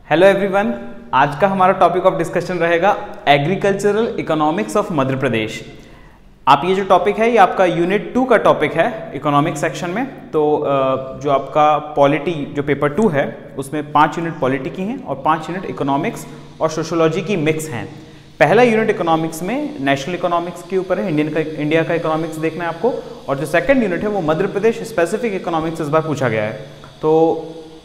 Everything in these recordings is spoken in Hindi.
हेलो एवरीवन, आज का हमारा टॉपिक ऑफ डिस्कशन रहेगा agricultural economics of Madhya Pradesh. आप ये जो टॉपिक है ये आपका यूनिट 2 का टॉपिक है इकोनॉमिक्स सेक्शन में। तो जो आपका पॉलिटी जो पेपर 2 है उसमें 5 यूनिट पॉलिटी की हैं और 5 यूनिट इकोनॉमिक्स और सोशोलॉजी की मिक्स हैं। पहला यूनिट इकोनॉमिक्स में नेशनल इकोनॉमिक्स के ऊपर है, इंडिया का इकोनॉमिक्स देखना है आपको, और जो सेकंड यूनिट है वो मध्य प्रदेश स्पेसिफिक इकोनॉमिक्स इस बार पूछा गया है। तो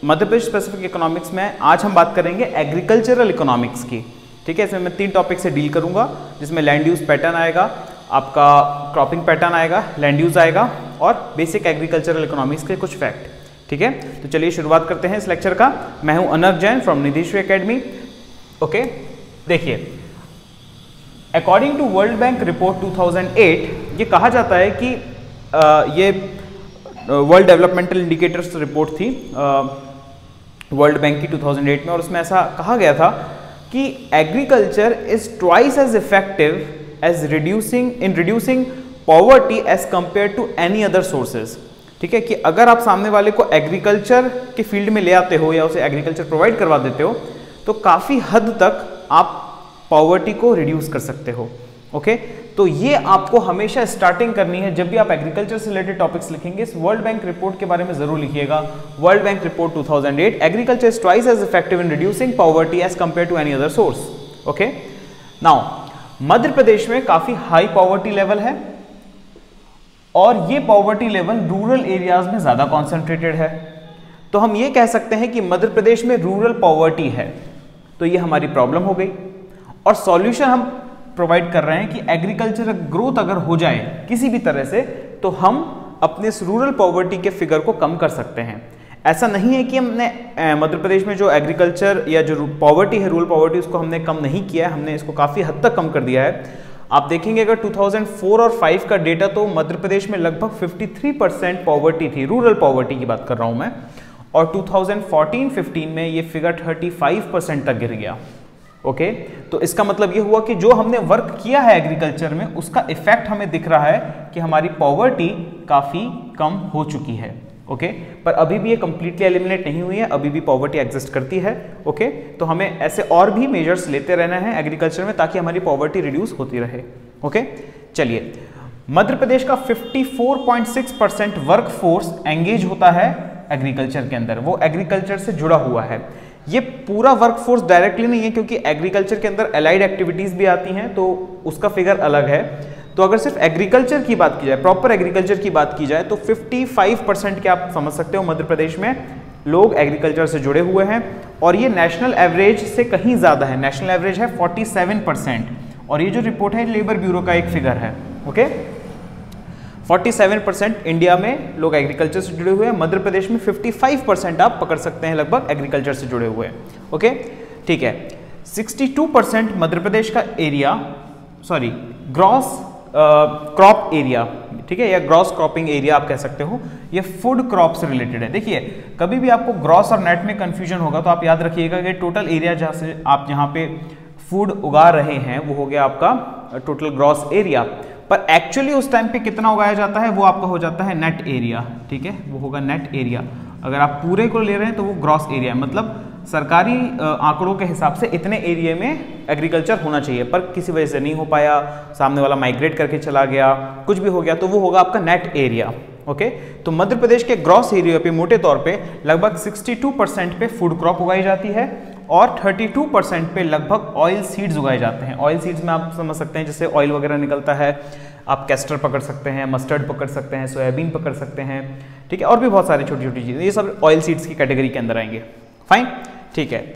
मध्य प्रदेश स्पेसिफिक इकोनॉमिक्स में आज हम बात करेंगे एग्रीकल्चरल इकोनॉमिक्स की। ठीक है, इसमें मैं 3 टॉपिक से डील करूंगा, जिसमें लैंड यूज पैटर्न आएगा, आपका क्रॉपिंग पैटर्न आएगा, लैंड यूज आएगा और बेसिक एग्रीकल्चरल इकोनॉमिक्स के कुछ फैक्ट। ठीक है, तो चलिए शुरुआत करते हैं इस लेक्चर का। मैं हूं Anark Jain from Nidhishree academy. Okay, देखिए, according to World bank report 2008 ये कहा जाता है कि ये वर्ल्ड डेवलपमेंटल इंडिकेटर्स रिपोर्ट थी वर्ल्ड बैंक की 2008 में, और उसमें ऐसा कहा गया था कि agriculture is twice as effective as reducing poverty as compare to any other sources. ठीक है, कि अगर आप सामने वाले को एग्रीकल्चर के फील्ड में ले आते हो या उसे एग्रीकल्चर प्रोवाइड करवा देते हो तो काफ़ी हद तक आप पॉवर्टी को रिड्यूस कर सकते हो। ओके, तो ये आपको हमेशा स्टार्टिंग करनी है जब भी आप एग्रीकल्चर से रिलेटेड टॉपिक्स लिखेंगे। इस वर्ल्ड बैंक रिपोर्ट के बारे में जरूर लिखिएगा। World bank report 2008, agriculture is twice as effective in reducing poverty as compare to any other source. Okay, now Madhya Pradesh में काफी हाई पॉवर्टी लेवल है और ये पॉवर्टी लेवल रूरल एरियाज में ज्यादा कॉन्सेंट्रेटेड है। तो हम ये कह सकते हैं कि मध्य प्रदेश में रूरल पॉवर्टी है, तो ये हमारी प्रॉब्लम हो गई। और सॉल्यूशन हम प्रोवाइड कर रहे हैं कि एग्रीकल्चर ग्रोथ अगर हो जाए किसी भी तरह से तो हम अपने इस रूरल पॉवर्टी के फिगर को कम कर सकते हैं। ऐसा नहीं है कि हमने मध्य प्रदेश में जो एग्रीकल्चर या जो पॉवर्टी है, रूरल पॉवर्टी, उसको हमने कम नहीं किया है, हमने इसको काफ़ी हद तक कम कर दिया है। आप देखेंगे अगर 2004 और 5 का डेटा तो मध्य प्रदेश में लगभग 53% पॉवर्टी थी, रूरल पॉवर्टी की बात कर रहा हूँ मैं, और 2014-15 में ये फिगर 35% तक गिर गया। ओके, तो इसका मतलब ये हुआ कि जो हमने वर्क किया है एग्रीकल्चर में उसका इफेक्ट हमें दिख रहा है कि हमारी पॉवर्टी काफ़ी कम हो चुकी है। ओके, पर अभी भी ये कंप्लीटली एलिमिनेट नहीं हुई है, अभी भी पॉवर्टी एग्जिस्ट करती है। ओके, तो हमें ऐसे और भी मेजर्स लेते रहना है एग्रीकल्चर में ताकि हमारी पॉवर्टी रिड्यूस होती रहे। ओके, चलिए, मध्य प्रदेश का 54.6% वर्क फोर्स एंगेज होता है एग्रीकल्चर के अंदर, वो एग्रीकल्चर से जुड़ा हुआ है। ये पूरा वर्कफोर्स डायरेक्टली नहीं है क्योंकि एग्रीकल्चर के अंदर एलाइड एक्टिविटीज भी आती हैं, तो उसका फिगर अलग है। तो अगर सिर्फ एग्रीकल्चर की बात की जाए, प्रॉपर एग्रीकल्चर की बात की जाए, तो 55% के आप समझ सकते हो मध्य प्रदेश में लोग एग्रीकल्चर से जुड़े हुए हैं, और ये नेशनल एवरेज से कहीं ज़्यादा है। नेशनल एवरेज है 47%, और ये जो रिपोर्ट है लेबर ब्यूरो का एक फिगर है। ओके, 47% इंडिया में लोग एग्रीकल्चर से जुड़े हुए हैं, मध्य प्रदेश में 55% आप पकड़ सकते हैं लगभग एग्रीकल्चर से जुड़े हुए हैं। ओके, ठीक है, 62% मध्य प्रदेश का area, sorry, gross crop area, ठीक है, या ग्रॉस क्रॉपिंग एरिया आप कह सकते हो, ये फूड क्रॉप से रिलेटेड है। देखिए, कभी भी आपको ग्रॉस और नेट में कंफ्यूजन होगा तो आप याद रखिएगा कि टोटल एरिया जहाँ से आप जहाँ पे फूड उगा रहे हैं वो हो गया आपका टोटल ग्रॉस एरिया, पर एक्चुअली उस टाइम पे कितना उगाया जाता है वो आपका हो जाता है नेट एरिया। ठीक है, वो होगा नेट एरिया। अगर आप पूरे को ले रहे हैं तो वो ग्रॉस एरिया, मतलब सरकारी आंकड़ों के हिसाब से इतने एरिया में एग्रीकल्चर होना चाहिए, पर किसी वजह से नहीं हो पाया, सामने वाला माइग्रेट करके चला गया, कुछ भी हो गया, तो वो होगा आपका नेट एरिया। ओके, तो मध्य प्रदेश के ग्रॉस एरिया पे मोटे तौर पे लगभग 62% पे फूड क्रॉप उगाई जाती है और 32% पे लगभग ऑयल सीड्स उगाए जाते हैं। ऑयल सीड्स में आप समझ सकते हैं जैसे ऑयल वगैरह निकलता है, आप कैस्टर पकड़ सकते हैं, मस्टर्ड पकड़ सकते हैं, सोयाबीन पकड़ सकते हैं, ठीक है, और भी बहुत सारी छोटी छोटी चीज़ें, ये सब ऑयल सीड्स की कैटेगरी के अंदर आएंगे। फाइन, ठीक है।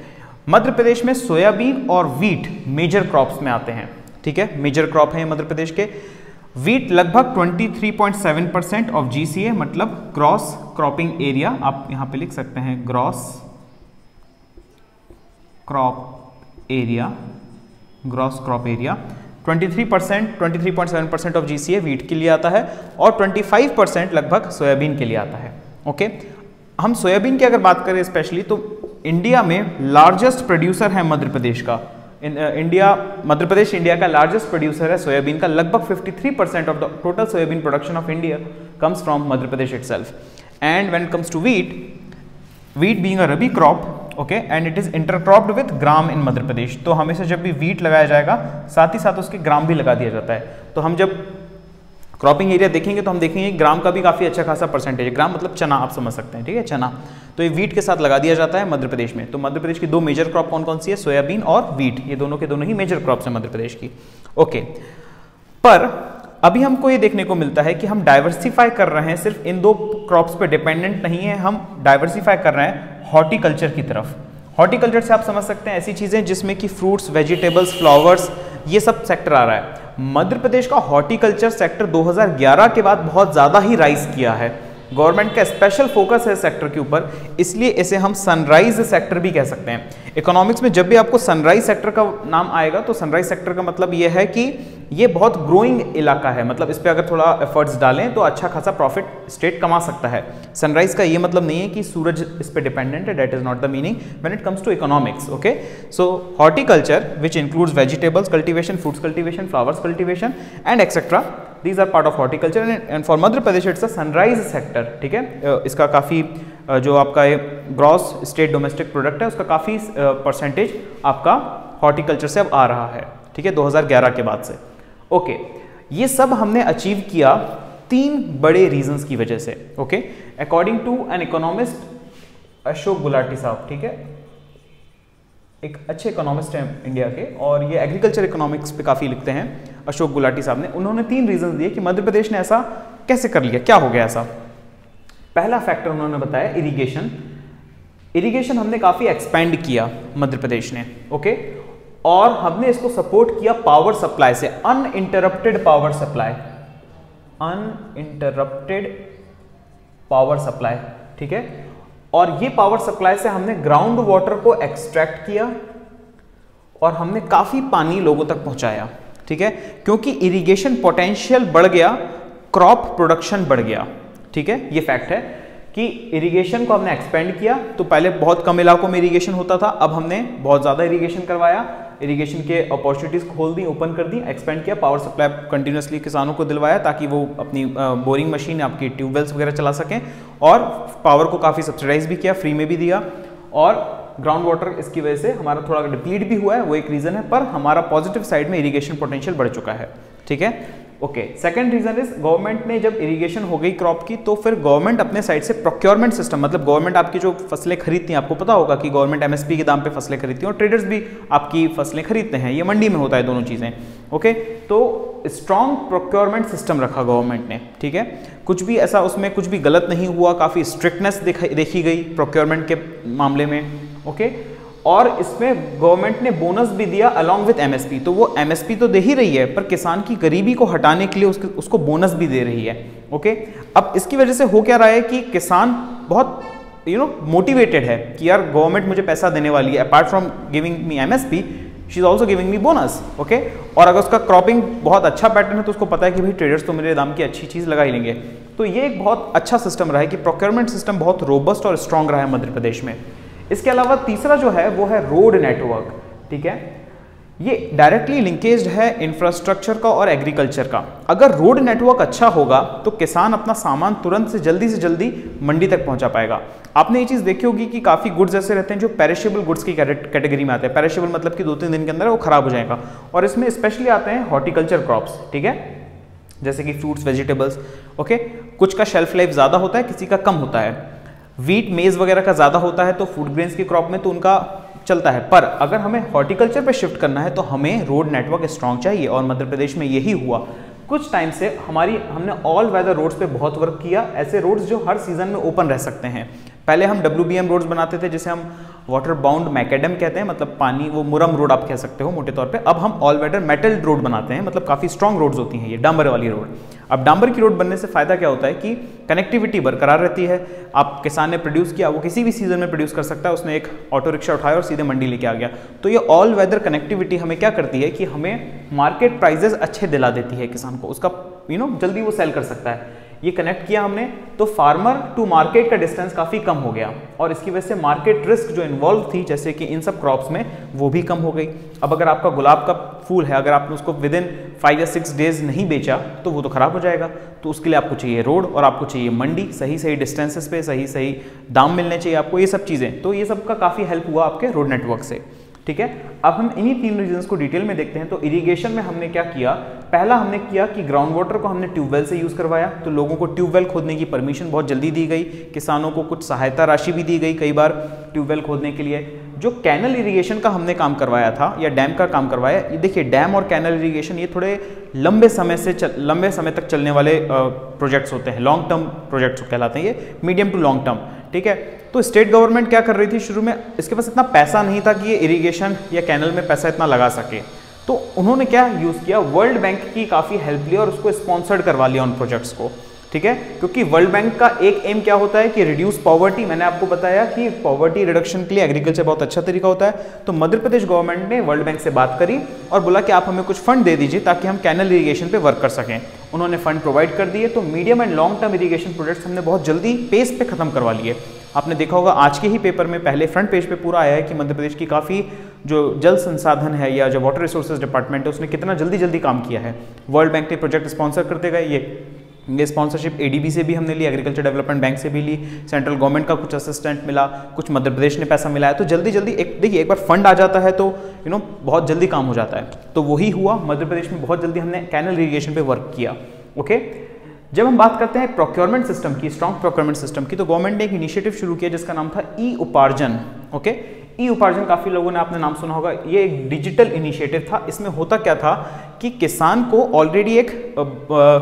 मध्य प्रदेश में सोयाबीन और वीट मेजर क्रॉप्स में आते हैं। ठीक है, मेजर क्रॉप है मध्य प्रदेश के। वीट लगभग 23.7% ऑफ GCA, मतलब ग्रॉस क्रॉपिंग एरिया, आप यहाँ पे लिख सकते हैं gross crop area, gross crop area 23.7% of GCA wheat के लिए आता है और 25% लगभग सोयाबीन के लिए आता है। ओके, हम सोयाबीन की अगर बात करें स्पेशली तो इंडिया में लार्जेस्ट प्रोड्यूसर है मध्य प्रदेश का। मध्य प्रदेश इंडिया का लार्जेस्ट प्रोड्यूसर है सोयाबीन का। लगभग 53% of the total soybean production of India comes from Madhya Pradesh itself. And when it comes to wheat being a rabi crop, okay, and it is intercropped with gram in Madhya Pradesh. तो हमेशा जब भी वीट लगाया जाएगा साथ ही साथ उसके ग्राम भी लगा दिया जाता है। तो हम जब क्रॉपिंग एरिया देखेंगे तो हम देखेंगे ग्राम का भी काफ़ी अच्छा खासा परसेंटेज है। ग्राम मतलब चना, आप समझ सकते हैं, ठीक है, चना। तो ये वीट के साथ लगा दिया जाता है मध्य प्रदेश में। तो मध्य प्रदेश की दो मेजर क्रॉप कौन कौन सी है, सोयाबीन और वीट, ये दोनों के दोनों ही मेजर क्रॉप्स हैं मध्य प्रदेश की। ओके, पर अभी हमको ये देखने को मिलता है कि हम डाइवर्सिफाई कर रहे हैं, सिर्फ इन दो क्रॉप्स पे डिपेंडेंट नहीं है, हम डाइवर्सिफाई कर रहे हैं हॉर्टिकल्चर की तरफ। हॉर्टिकल्चर से आप समझ सकते हैं ऐसी चीज़ें जिसमें कि फ्रूट्स, वेजिटेबल्स, फ्लावर्स, ये सब सेक्टर आ रहा है। मध्य प्रदेश का हॉर्टिकल्चर सेक्टर 2011 के बाद बहुत ज़्यादा ही राइज किया है। गवर्नमेंट का स्पेशल फोकस है सेक्टर के ऊपर, इसलिए इसे हम सनराइज सेक्टर भी कह सकते हैं। इकोनॉमिक्स में जब भी आपको सनराइज सेक्टर का नाम आएगा तो सनराइज सेक्टर का मतलब ये है कि ये बहुत ग्रोइंग इलाका है, मतलब इस पे अगर थोड़ा एफर्ट्स डालें तो अच्छा खासा प्रॉफिट स्टेट कमा सकता है। सनराइज का ये मतलब नहीं है कि सूरज इस पे डिपेंडेंट है, that is not the meaning when it comes to economics. Okay, so horticulture which includes vegetables cultivation, fruits cultivation, flowers cultivation and etcetera, these are part of horticulture and for Madhya Pradesh it's a sunrise sector. ठीक है, इसका काफ़ी जो आपका ग्रॉस स्टेट डोमेस्टिक प्रोडक्ट है उसका काफ़ी परसेंटेज आपका हॉर्टिकल्चर से अब आ रहा है। ठीक है, 2011 के बाद से। ओके, ये सब हमने अचीव किया 3 बड़े रीजंस की वजह से। Okay, according to an economist Ashok Gulati साहब, ठीक है, एक अच्छे इकोनॉमिस्ट हैं इंडिया के और ये एग्रीकल्चर इकोनॉमिक्स पे काफ़ी लिखते हैं, अशोक गुलाटी साहब ने। उन्होंने 3 रीजन दिए कि मध्य प्रदेश ने ऐसा कैसे कर लिया, क्या हो गया ऐसा। पहला फैक्टर उन्होंने बताया इरिगेशन। इरिगेशन हमने काफ़ी एक्सपेंड किया मध्य प्रदेश ने, ओके, और हमने इसको सपोर्ट किया पावर सप्लाई से, uninterrupted power supply, uninterrupted power supply. ठीक है, और ये पावर सप्लाई से हमने ग्राउंड वाटर को एक्सट्रैक्ट किया और हमने काफ़ी पानी लोगों तक पहुंचाया। ठीक है, क्योंकि इरिगेशन पोटेंशियल बढ़ गया, क्रॉप प्रोडक्शन बढ़ गया। ठीक है, ये फैक्ट है कि इरिगेशन को हमने एक्सपेंड किया। तो पहले बहुत कम इलाकों में इरिगेशन होता था, अब हमने बहुत ज़्यादा इरिगेशन करवाया, इरिगेशन के अपॉर्चुनिटीज़ खोल दी, ओपन कर दी, एक्सपेंड किया, पावर सप्लाई कंटिन्यूसली किसानों को दिलवाया ताकि वो अपनी बोरिंग मशीन, आपकी ट्यूबवेल्स वगैरह चला सकें, और पावर को काफ़ी सब्सिडाइज भी किया, फ्री में भी दिया। और ग्राउंड वाटर इसकी वजह से हमारा थोड़ा डिप्लीट भी हुआ है, वो एक रीज़न है, पर हमारा पॉजिटिव साइड में इरिगेशन पोटेंशियल बढ़ चुका है। ठीक है, okay. Second reason is government ने जब इरिगेशन हो गई क्रॉप की तो फिर गवर्नमेंट अपने साइड से प्रोक्योरमेंट सिस्टम, मतलब गवर्नमेंट आपकी जो फसलें खरीदती हैं, आपको पता होगा कि गवर्नमेंट एमएसपी के दाम पे फसलें खरीदती हैं और ट्रेडर्स भी आपकी फसलें खरीदते हैं, ये मंडी में होता है दोनों चीज़ें। ओके, तो स्ट्रॉन्ग प्रोक्योरमेंट सिस्टम रखा गवर्नमेंट ने। ठीक है, कुछ भी ऐसा उसमें कुछ भी गलत नहीं हुआ, काफ़ी स्ट्रिक्टनेस देखी गई प्रोक्योरमेंट के मामले में। ओके, और इसमें गवर्नमेंट ने बोनस भी दिया अलॉन्ग विथ एमएसपी। तो वो एमएसपी तो दे ही रही है पर किसान की गरीबी को हटाने के लिए उसको बोनस भी दे रही है। ओके, अब इसकी वजह से हो क्या रहा है कि किसान बहुत मोटिवेटेड है कि यार गवर्नमेंट मुझे पैसा देने वाली है, apart from giving me MSP she is also giving me bonus. Okay, और अगर उसका क्रॉपिंग बहुत अच्छा पैटर्न है तो उसको पता है कि भाई ट्रेडर्स तो मेरे दाम की अच्छी चीज़ लगा ही लेंगे। तो ये एक बहुत अच्छा सिस्टम रहा है कि प्रोक्योरमेंट सिस्टम बहुत रोबस्ट और स्ट्रॉन्ग रहा है मध्य प्रदेश में। इसके अलावा तीसरा जो है वो है रोड नेटवर्क। ठीक है, ये डायरेक्टली लिंकेज्ड है इंफ्रास्ट्रक्चर का और एग्रीकल्चर का। अगर रोड नेटवर्क अच्छा होगा तो किसान अपना सामान तुरंत से जल्दी मंडी तक पहुंचा पाएगा। आपने ये चीज़ देखी होगी कि काफ़ी गुड्स ऐसे रहते हैं जो पेरिशेबल गुड्स की कैटेगरी में आते हैं। पेरिशेबल मतलब कि 2-3 दिन के अंदर वो खराब हो जाएगा, और इसमें स्पेशली आते हैं हॉर्टिकल्चर क्रॉप्स। ठीक है, जैसे कि फ्रूट्स, वेजिटेबल्स। ओके, कुछ का शेल्फ लाइफ ज़्यादा होता है, किसी का कम होता है। वीट, मेज़ वगैरह का ज़्यादा होता है तो फूड ग्रेन्स की क्रॉप में तो उनका चलता है, पर अगर हमें हॉर्टिकल्चर पे शिफ्ट करना है तो हमें रोड नेटवर्क स्ट्रॉन्ग चाहिए, और मध्य प्रदेश में यही हुआ। कुछ टाइम से हमने ऑल वेदर रोड्स पे बहुत वर्क किया, ऐसे रोड्स जो हर सीजन में ओपन रह सकते हैं। पहले हम WBM रोड्स बनाते थे जिसे हम वाटर बाउंड मैकेडम कहते हैं, मतलब पानी, वो मुरम रोड आप कह सकते हो मोटे तौर पे। अब हम ऑल वेदर मेटल रोड बनाते हैं, मतलब काफ़ी स्ट्रॉन्ग रोड्स होती हैं ये, डांबर वाली रोड। अब डांबर की रोड बनने से फ़ायदा क्या होता है कि कनेक्टिविटी बरकरार रहती है। आप किसान ने प्रोड्यूस किया, वो किसी भी सीजन में प्रोड्यूस कर सकता है, उसने एक ऑटो रिक्शा उठाया और सीधे मंडी लेके आ गया। तो ये ऑल वेदर कनेक्टिविटी हमें क्या करती है कि हमें मार्केट प्राइजेस अच्छे दिला देती है किसान को, उसका जल्दी वो सेल कर सकता है। ये कनेक्ट किया हमने तो फार्मर टू मार्केट का डिस्टेंस काफ़ी कम हो गया और इसकी वजह से मार्केट रिस्क जो इन्वॉल्व थी जैसे कि इन सब क्रॉप्स में वो भी कम हो गई। अब अगर आपका गुलाब का फूल है, अगर आपने उसको विद इन 5 या 6 डेज नहीं बेचा तो वो तो खराब हो जाएगा। तो उसके लिए आपको चाहिए रोड और आपको चाहिए मंडी, सही सही डिस्टेंसेस पे सही सही दाम मिलने चाहिए आपको, ये सब चीज़ें। तो ये सब का काफ़ी हेल्प हुआ आपके रोड नेटवर्क से। ठीक है, अब हम इन्हीं 3 रीजंस को डिटेल में देखते हैं। तो इरिगेशन में हमने क्या किया, पहला हमने किया कि ग्राउंड वाटर को हमने ट्यूबवेल से यूज़ करवाया। तो लोगों को ट्यूबवेल खोदने की परमिशन बहुत जल्दी दी गई, किसानों को कुछ सहायता राशि भी दी गई कई बार ट्यूबवेल खोदने के लिए। जो कैनल इरिगेशन का हमने काम करवाया था या डैम का काम करवाया, ये देखिए डैम और कैनल इरिगेशन ये थोड़े लंबे समय तक चलने वाले प्रोजेक्ट्स होते हैं, लॉन्ग टर्म प्रोजेक्ट्स कहलाते हैं ये, मीडियम टू लॉन्ग टर्म। ठीक है, तो स्टेट गवर्नमेंट क्या कर रही थी, शुरू में इसके पास इतना पैसा नहीं था कि ये इरिगेशन या कैनल में पैसा इतना लगा सके। तो उन्होंने क्या यूज़ किया, वर्ल्ड बैंक की काफ़ी हेल्प ली और उसको स्पॉन्सर्ड करवा लिया उन प्रोजेक्ट्स को। ठीक है, क्योंकि वर्ल्ड बैंक का एक एम क्या होता है कि रिड्यूस पॉवर्टी। मैंने आपको बताया कि पॉवर्टी रिडक्शन के लिए एग्रीकल्चर बहुत अच्छा तरीका होता है। तो मध्य प्रदेश गवर्नमेंट ने वर्ल्ड बैंक से बात करी और बोला कि आप हमें कुछ फंड दे दीजिए ताकि हम कैनल इरिगेशन पे वर्क कर सकें। उन्होंने फंड प्रोवाइड कर दिए। तो medium and long term irrigation projects हमने बहुत जल्दी पेस पे खत्म करवा लिए। आपने देखा होगा आज के ही पेपर में पहले फ्रंट पेज पे पूरा आया है कि मध्य प्रदेश की काफ़ी जो जल संसाधन है या जो वाटर रिसोर्सेज डिपार्टमेंट है उसने कितना जल्दी काम किया है। वर्ल्ड बैंक ने प्रोजेक्ट स्पॉन्सर करते गए। ये स्पॉन्सरशिप एडीबी से भी हमने ली, एग्रीकल्चर डेवलपमेंट बैंक से भी ली, सेंट्रल गवर्नमेंट का कुछ असिस्टेंट मिला, कुछ मध्य प्रदेश ने पैसा मिला है। तो जल्दी एक बार फंड आ जाता है तो बहुत जल्दी काम हो जाता है। तो वही हुआ, मध्य प्रदेश में बहुत जल्दी हमने कैनल इरिगेशन पे वर्क किया। ओके, जब हम बात करते हैं प्रोक्योरमेंट सिस्टम की, स्ट्रॉन्ग प्रोक्योरमेंट सिस्टम की, तो गवर्नमेंट ने एक इनिशिएटिव शुरू किया जिसका नाम था ई उपार्जन। ओके, ई उपार्जन काफ़ी लोगों ने आपने नाम सुना होगा। ये एक डिजिटल इनिशिएटिव था। इसमें होता क्या था कि किसान को ऑलरेडी एक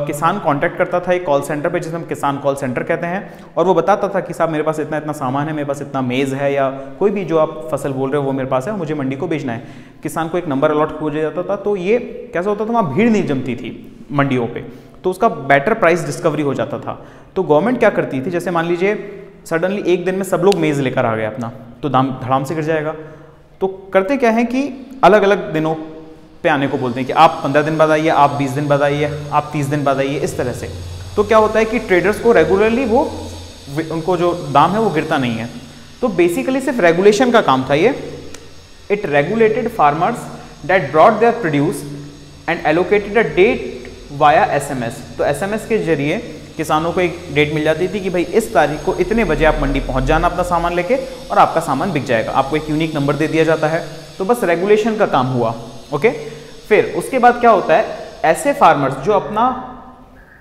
किसान कांटेक्ट करता था एक कॉल सेंटर पे, जिसे हम किसान कॉल सेंटर कहते हैं, और वो बताता था कि साहब मेरे पास इतना इतना सामान है, मेरे पास इतना मेज़ है या कोई भी जो आप फसल बोल रहे हो वो मेरे पास है, मुझे मंडी को भेजना है। किसान को एक नंबर अलॉट हो जाता था। तो ये कैसा होता था, वहाँ भीड़ नहीं जमती थी मंडियों पर, तो उसका बेटर प्राइस डिस्कवरी हो जाता था। तो गवर्नमेंट क्या करती थी, जैसे मान लीजिए सडनली एक दिन में सब लोग मेज़ लेकर आ गए अपना, तो दाम धड़ाम से गिर जाएगा। तो करते क्या है कि अलग अलग दिनों पे आने को बोलते हैं कि आप 15 दिन बाद आइए, आप 20 दिन बाद आइए, आप 30 दिन बाद आइए, इस तरह से। तो क्या होता है कि ट्रेडर्स को रेगुलरली उनको जो दाम है वो गिरता नहीं है। तो बेसिकली सिर्फ रेगुलेशन का काम था ये। It regulated farmers that brought their produce and allocated a date via SMS। तो SMS के जरिए किसानों को एक डेट मिल जाती थी कि भाई इस तारीख को इतने बजे आप मंडी पहुंच जाना अपना सामान लेके और आपका सामान बिक जाएगा। आपको एक यूनिक नंबर दे दिया जाता है। तो बस रेगुलेशन का काम हुआ। ओके, फिर उसके बाद क्या होता है, ऐसे फार्मर्स जो अपना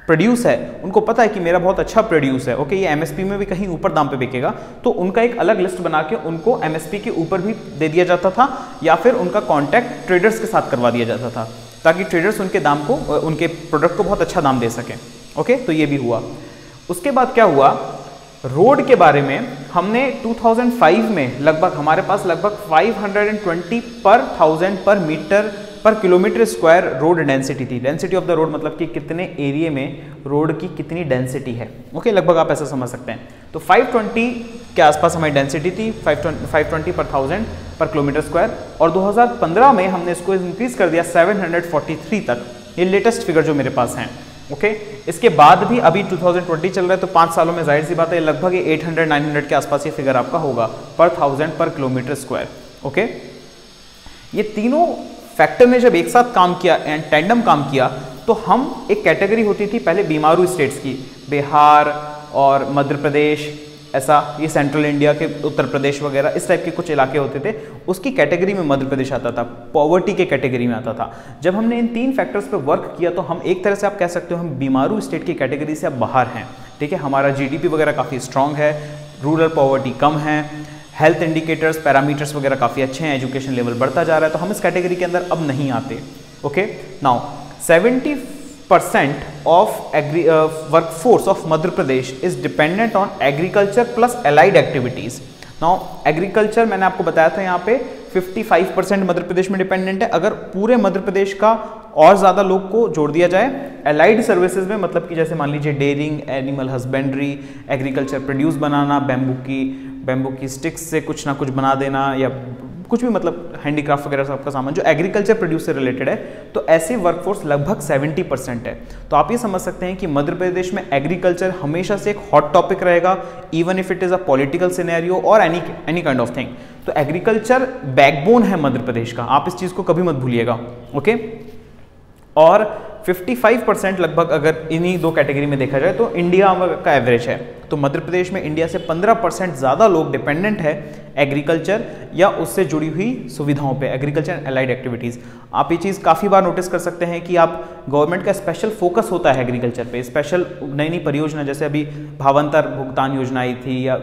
प्रोड्यूस है उनको पता है कि मेरा बहुत अच्छा प्रोड्यूस है, ओके, ये MSP में भी कहीं ऊपर दाम पे बिकेगा, तो उनका एक अलग लिस्ट बना के उनको MSP के ऊपर भी दे दिया जाता था या फिर उनका कॉन्टैक्ट ट्रेडर्स के साथ करवा दिया जाता था ताकि ट्रेडर्स उनके दाम को, उनके प्रोडक्ट को बहुत अच्छा दाम दे सकें। ओके, तो ये भी हुआ। उसके बाद क्या हुआ, रोड के बारे में हमने 2005 में लगभग हमारे पास लगभग 520 पर 1000 पर मीटर पर किलोमीटर स्क्वायर रोड डेंसिटी थी। डेंसिटी ऑफ द रोड मतलब कि कितने एरिया में रोड की कितनी डेंसिटी है। ओके, लगभग आप ऐसा समझ सकते हैं। तो 520 के आसपास हमारी डेंसिटी थी, 520 पर 1000 पर किलोमीटर स्क्वायर। और 2015 में हमने इसको इंक्रीज कर दिया 743 तक। ये लेटेस्ट फिगर जो मेरे पास हैं। ओके, इसके बाद भी अभी 2020 चल रहा है, तो 5 सालों में जाहिर सी बात है लगभग 800-900 के आसपास ये फिगर आपका होगा पर 1000 पर किलोमीटर स्क्वायर। ओके, ये तीनों फैक्टर ने जब एक साथ काम किया एंड टैंडम काम किया तो हम एक कैटेगरी होती थी पहले बीमारू स्टेट्स की, बिहार और मध्य प्रदेश, ऐसा ये सेंट्रल इंडिया के उत्तर प्रदेश वगैरह इस टाइप के कुछ इलाके होते थे, उसकी कैटेगरी में मध्य प्रदेश आता था, पॉवर्टी के कैटेगरी में आता था। जब हमने इन 3 फैक्टर्स पे वर्क किया तो हम एक तरह से आप कह सकते हो हम बीमारू स्टेट की कैटेगरी से अब बाहर हैं। ठीक है, हमारा GDP वगैरह काफ़ी स्ट्रांग है, रूरल पॉवर्टी कम है, हेल्थ इंडिकेटर्स पैरामीटर्स वगैरह काफ़ी अच्छे हैं, एजुकेशन लेवल बढ़ता जा रहा है, तो हम इस कैटेगरी के अंदर अब नहीं आते। Okay, now 70% of workforce of Madhya Pradesh is dependent on agriculture plus allied activities. Now agriculture मैंने आपको बताया था यहाँ पे 55% मध्य प्रदेश में डिपेंडेंट है। अगर पूरे मध्य प्रदेश का और ज़्यादा लोग को जोड़ दिया जाए एलाइड सर्विसेज में, मतलब कि जैसे मान लीजिए dairying, animal husbandry, agriculture produce बनाना, बैम्बू की स्टिक्स से कुछ ना कुछ बना देना या कुछ भी मतलब हैंडीक्राफ्ट वगैरह सबका सामान जो एग्रीकल्चर प्रोड्यूस से रिलेटेड है, तो ऐसी वर्कफोर्स लगभग 70% है। तो आप ये समझ सकते हैं कि मध्य प्रदेश में एग्रीकल्चर हमेशा से एक हॉट टॉपिक रहेगा, even if it is a political scenario और एनी काइंड ऑफ थिंग। तो एग्रीकल्चर बैकबोन है मध्य प्रदेश का, आप इस चीज़ को कभी मत भूलिएगा, ओके। और 55% लगभग अगर इन्हीं दो कैटेगरी में देखा जाए तो इंडिया का एवरेज है। तो मध्य प्रदेश में इंडिया से 15% ज़्यादा लोग डिपेंडेंट है एग्रीकल्चर या उससे जुड़ी हुई सुविधाओं पे, एग्रीकल्चर एंड एलाइड एक्टिविटीज़। आप ये चीज़ काफ़ी बार नोटिस कर सकते हैं कि आप गवर्नमेंट का स्पेशल फोकस होता है एग्रीकल्चर पे, स्पेशल नई नई परियोजना, जैसे अभी भावांतर भुगतान योजना आई थी या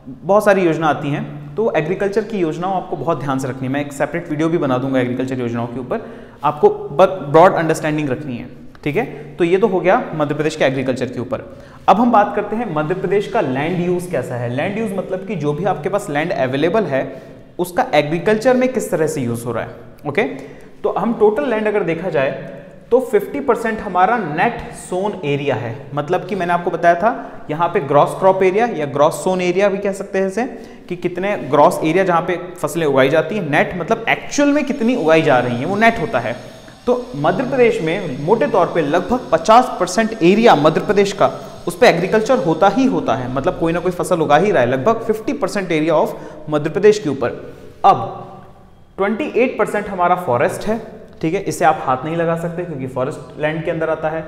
बहुत सारी योजना आती हैं। तो एग्रीकल्चर की योजनाओं आपको बहुत ध्यान से रखनी है। मैं एक सेपरेट वीडियो भी बना दूंगा एग्रीकल्चर योजनाओं के ऊपर, आपको ब्रॉड अंडरस्टैंडिंग रखनी है, ठीक है। तो ये तो हो गया मध्य प्रदेश के एग्रीकल्चर के ऊपर। अब हम बात करते हैं मध्य प्रदेश का लैंड यूज कैसा है। लैंड यूज मतलब कि जो भी आपके पास लैंड अवेलेबल है उसका एग्रीकल्चर में किस तरह से यूज हो रहा है, ओके। तो हम टोटल लैंड अगर देखा जाए तो 50% हमारा नेट सोन एरिया है। मतलब कि मैंने आपको बताया था यहाँ पे ग्रॉस क्रॉप एरिया या ग्रॉस सोन एरिया भी कह सकते हैं इसे, कि कितने ग्रॉस एरिया जहाँ पे फसलें उगाई जाती हैं। नेट मतलब एक्चुअल में कितनी उगाई जा रही हैं, वो नेट होता है। तो मध्य प्रदेश में मोटे तौर पे लगभग 50% एरिया मध्य प्रदेश का उस पर एग्रीकल्चर होता ही होता है, मतलब कोई ना कोई फसल उगा ही रहा है, लगभग 50% एरिया ऑफ मध्य प्रदेश के ऊपर। अब 28% हमारा फॉरेस्ट है, ठीक है, इसे आप हाथ नहीं लगा सकते क्योंकि फॉरेस्ट लैंड के अंदर आता है।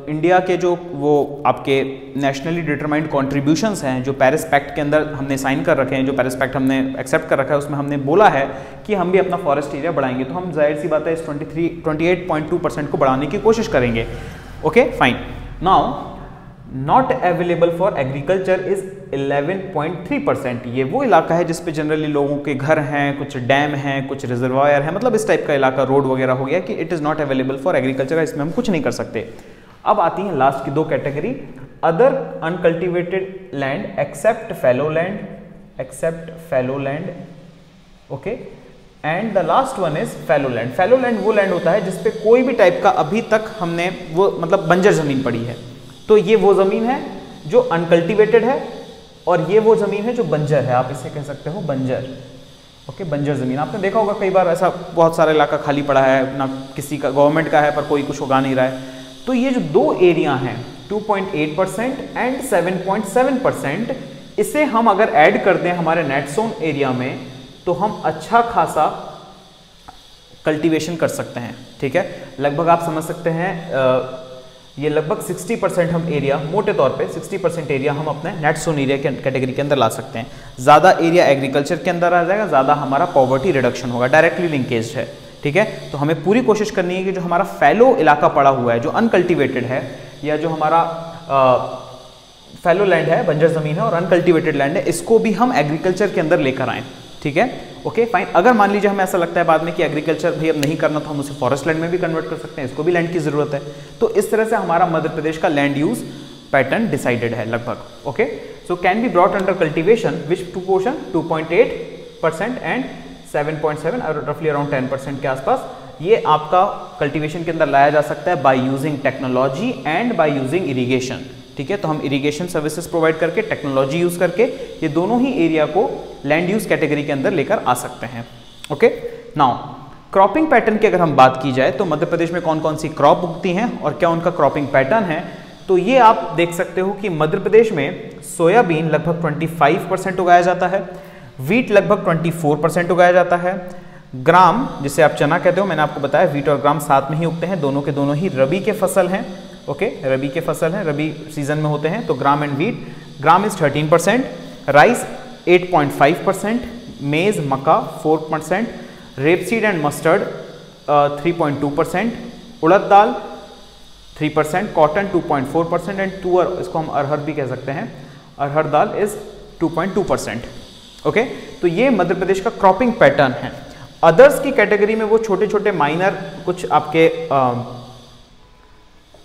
इंडिया के जो वो आपके नेशनली डिटरमाइंड कॉन्ट्रीब्यूशंस हैं जो पेरिस पैक्ट के अंदर हमने साइन कर रखे हैं, जो पेरिस पैक्ट हमने एक्सेप्ट कर रखा है, उसमें हमने बोला है कि हम भी अपना फॉरेस्ट एरिया बढ़ाएंगे। तो हम जाहिर सी बात है इस 28.2% को बढ़ाने की कोशिश करेंगे, okay fine. Now not available for agriculture is 11.3%। ये वो इलाका है जिसपे जनरली लोगों के घर हैं, कुछ डैम हैं, कुछ रिजर्वायर है, मतलब इस टाइप का इलाका, रोड वगैरह हो गया कि it is not available for agriculture, इसमें हम कुछ नहीं कर सकते। अब आती हैं लास्ट की दो category, other uncultivated land except fallow land, okay, and the last one is fallow land. Fallow land वो लैंड होता है जिसपे कोई भी टाइप का अभी तक हमने वो मतलब बंजर जमीन पड़ी है। तो ये वो जमीन है जो अनकल्टिवेटेड है और ये वो जमीन है जो बंजर है, आप इसे कह सकते हो बंजर, ओके, बंजर जमीन। आपने देखा होगा कई बार ऐसा बहुत सारा इलाका खाली पड़ा है, ना किसी का गवर्नमेंट का है पर कोई कुछ उगा नहीं रहा है। तो ये जो दो एरिया हैं 2.8% एंड 7.7%, इसे हम अगर ऐड कर दें हमारे नेट सोन एरिया में तो हम अच्छा खासा कल्टीवेशन कर सकते हैं, ठीक है। लगभग आप समझ सकते हैं ये लगभग 60% हम एरिया, मोटे तौर पे 60% एरिया हम अपने नेट सोन एरिया के कैटेगरी के अंदर ला सकते हैं। ज़्यादा एरिया एग्रीकल्चर के अंदर आ जाएगा, ज़्यादा हमारा पॉवर्टी रिडक्शन होगा, डायरेक्टली लिंकेज है, ठीक है। तो हमें पूरी कोशिश करनी है कि जो हमारा फैलो इलाका पड़ा हुआ है, जो अनकल्टिवेटेड है, या जो हमारा फैलो लैंड है, बंजर ज़मीन है और अनकल्टिवेटेड लैंड है, इसको भी हम एग्रीकल्चर के अंदर लेकर आएँ, ठीक है, ओके फाइन। अगर मान लीजिए हमें ऐसा लगता है बाद में कि एग्रीकल्चर भाई अब नहीं करना, तो हम उसे फॉरेस्ट लैंड में भी कन्वर्ट कर सकते हैं, इसको भी लैंड की ज़रूरत है। तो इस तरह से हमारा मध्य प्रदेश का लैंड यूज पैटर्न डिसाइडेड है लगभग, okay. So can be brought under cultivation which proportion 2.8% and 7.7 और रफली अराउंड 10% के आसपास ये आपका कल्टीवेशन के अंदर लाया जा सकता है by using technology and by using irrigation, ठीक है। तो हम इरीगेशन सर्विसेज प्रोवाइड करके, टेक्नोलॉजी यूज करके ये दोनों ही एरिया को लैंड यूज कैटेगरी के अंदर लेकर आ सकते हैं, ओके। नाउ क्रॉपिंग पैटर्न की अगर हम बात की जाए तो मध्य प्रदेश में कौन कौन सी क्रॉप उगती हैं और क्या उनका क्रॉपिंग पैटर्न है, तो ये आप देख सकते हो कि मध्य प्रदेश में सोयाबीन लगभग 25% उगाया जाता है, वीट लगभग 24% उगाया जाता है, ग्राम जिसे आप चना कहते हो, मैंने आपको बताया वीट और ग्राम साथ में ही उगते हैं, दोनों के दोनों ही रबी के फसल हैं, ओके, रबी के फसल हैं, रबी सीजन में होते हैं। तो gram and wheat, gram is 13%, rice 8.5%, मेज मक्का 4%, rapeseed and mustard 3.2%, urad dal 3%, cotton 2.4% and तुअर, इसको हम अरहर भी कह सकते हैं, अरहर दाल इज 2.2%, ओके। तो ये मध्य प्रदेश का क्रॉपिंग पैटर्न है। अदर्स की कैटेगरी में वो छोटे छोटे माइनर कुछ आपके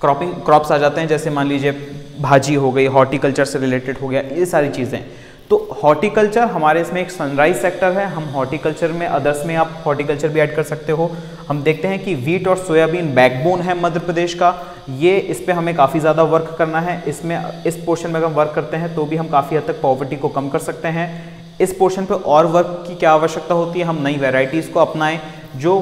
क्रॉप्स आ जाते हैं, जैसे मान लीजिए भाजी हो गई, हॉर्टिकल्चर से रिलेटेड हो गया, ये सारी चीज़ें। तो हॉर्टिकल्चर हमारे इसमें एक सनराइज सेक्टर है, हम हॉर्टिकल्चर में अदर्स में आप हॉर्टिकल्चर भी ऐड कर सकते हो। हम देखते हैं कि वीट और सोयाबीन बैकबोन है मध्य प्रदेश का, ये इस पे हमें काफ़ी ज़्यादा वर्क करना है। इसमें इस पोर्शन में अगर हम वर्क करते हैं तो भी हम काफ़ी हद तक पॉवर्टी को कम कर सकते हैं। इस पोर्शन पे और वर्क की क्या आवश्यकता होती है, हम नई वेराइटीज़ को अपनाएं, जो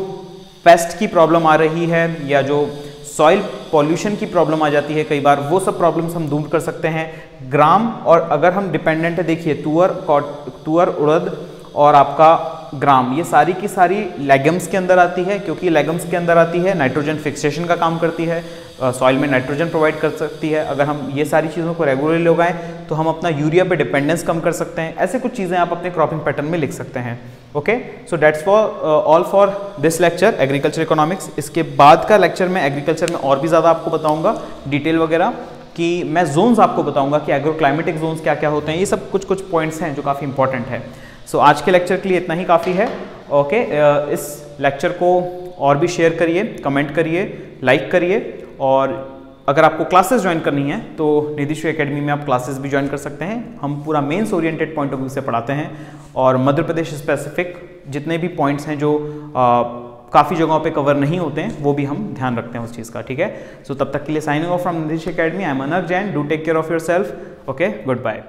पेस्ट की प्रॉब्लम आ रही है या जो सॉइल पॉल्यूशन की प्रॉब्लम आ जाती है कई बार, वो सब प्रॉब्लम्स हम दूर कर सकते हैं। ग्राम, और अगर हम डिपेंडेंट है, देखिए तुअर, उड़द और आपका ग्राम, ये सारी की सारी लेगम्स के अंदर आती है, क्योंकि लेगम्स के अंदर आती है नाइट्रोजन फिक्सेशन का काम करती है, सॉइल में नाइट्रोजन प्रोवाइड कर सकती है। अगर हम ये सारी चीज़ों को रेगुलरली लगाएं तो हम अपना यूरिया पे डिपेंडेंस कम कर सकते हैं। ऐसे कुछ चीज़ें आप अपने क्रॉपिंग पैटर्न में लिख सकते हैं। Okay, so that's for all for this lecture agriculture economics. इसके बाद का लेक्चर में एग्रीकल्चर में और भी ज़्यादा आपको बताऊँगा डिटेल वगैरह, कि मैं जोन्स आपको बताऊँगा कि एग्रो क्लाइमेटिक जोन्स क्या क्या होते हैं। ये सब कुछ पॉइंट्स हैं जो काफ़ी इंपॉर्टेंट है। सो आज के लेक्चर के लिए इतना ही काफ़ी है। ओके, इस लेक्चर को और भी शेयर करिए, कमेंट करिए, लाइक करिए, और अगर आपको क्लासेस ज्वाइन करनी है तो निधिशु एकेडमी में आप क्लासेस भी ज्वाइन कर सकते हैं। हम पूरा men's oriented point of view से पढ़ाते हैं, और मध्य प्रदेश स्पेसिफिक जितने भी पॉइंट्स हैं जो काफ़ी जगहों पे कवर नहीं होते हैं, वो भी हम ध्यान रखते हैं उस चीज़ का। ठीक है, सो तब तक के लिए signing off from Nidhishu academy. I am Anak Jain. Do take care of yourself. Okay, good bye.